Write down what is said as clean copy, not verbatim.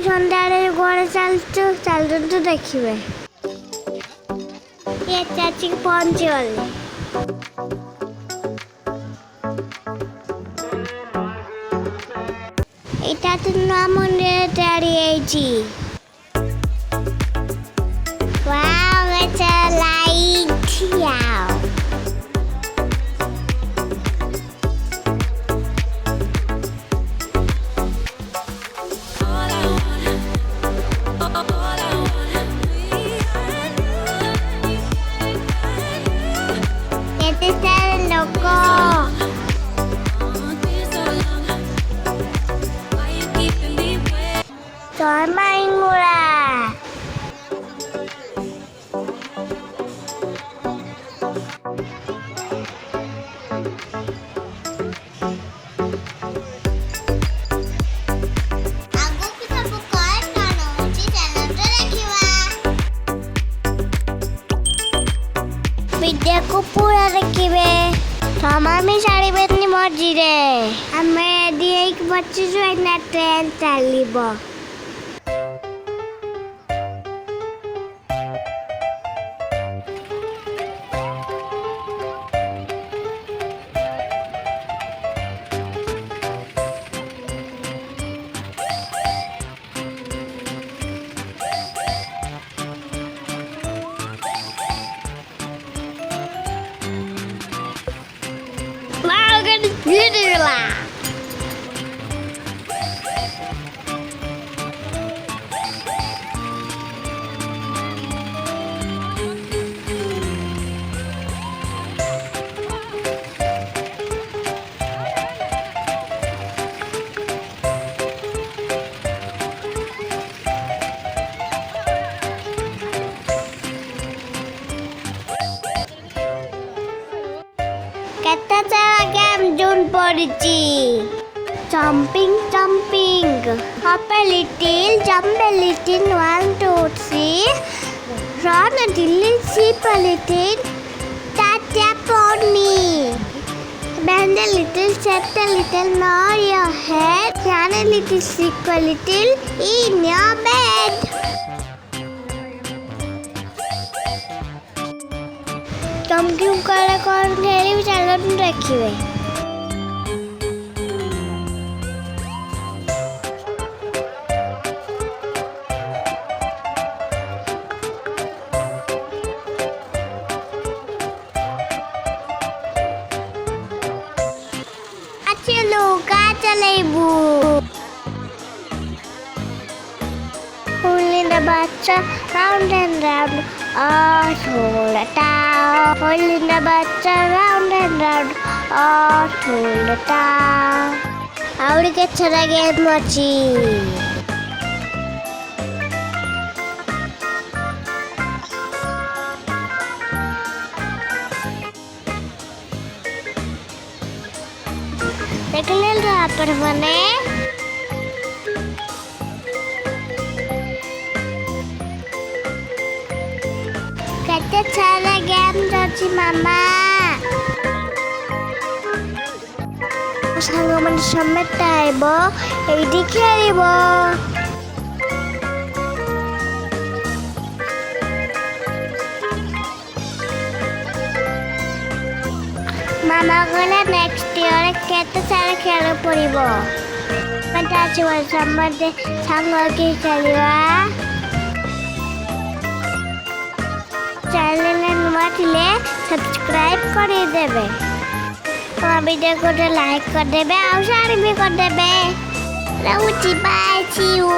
ସନ୍ଧ୍ୟାବେଳେ ଘରେ ଚାଲୁଛୁ ଦେଖିବେ। ଏ ଚାଚିକି ପହଞ୍ଚିଗଲେ। ଏଇଟା ତ ନୂଆ ମନ୍ଦିର ତିଆରି ହେଇଛି। Wow, it's a light here. Maa Hingula. Video को पूरा देखिए। तमामी साड़ी बेतनी मर्जी रे। हमें यदि एक बच्चे जो है ना train चलीबो। Dudul. Kata cara game Jun porichi. Jumping. Hop a little, jump a little, 1, 2, 3. Run a little, skip a little, tap on me. Bend a little, set a little, nod your head, run a little, sleep a little, in your bed. तुम क्यों करे कौन खेली चलो तुम रखिए। अच्छे लोग का चले बू। Holding the bacha round and round, hold it down. Holding the bacha round and round, hold it down. Audi ke chara game mochi. देखले रहा पर बने। Kata cara game Joci mama. Sang man samet taibo, edi khelibo. Mama gonna next year kata cara khelo poribo. Mata chuwa samade sango ki kheliba. Channel नुआ थिले subscribe कर देबे। Video को like कर देबे और शेयर भी कर देबे। रहूची बाय सी यू।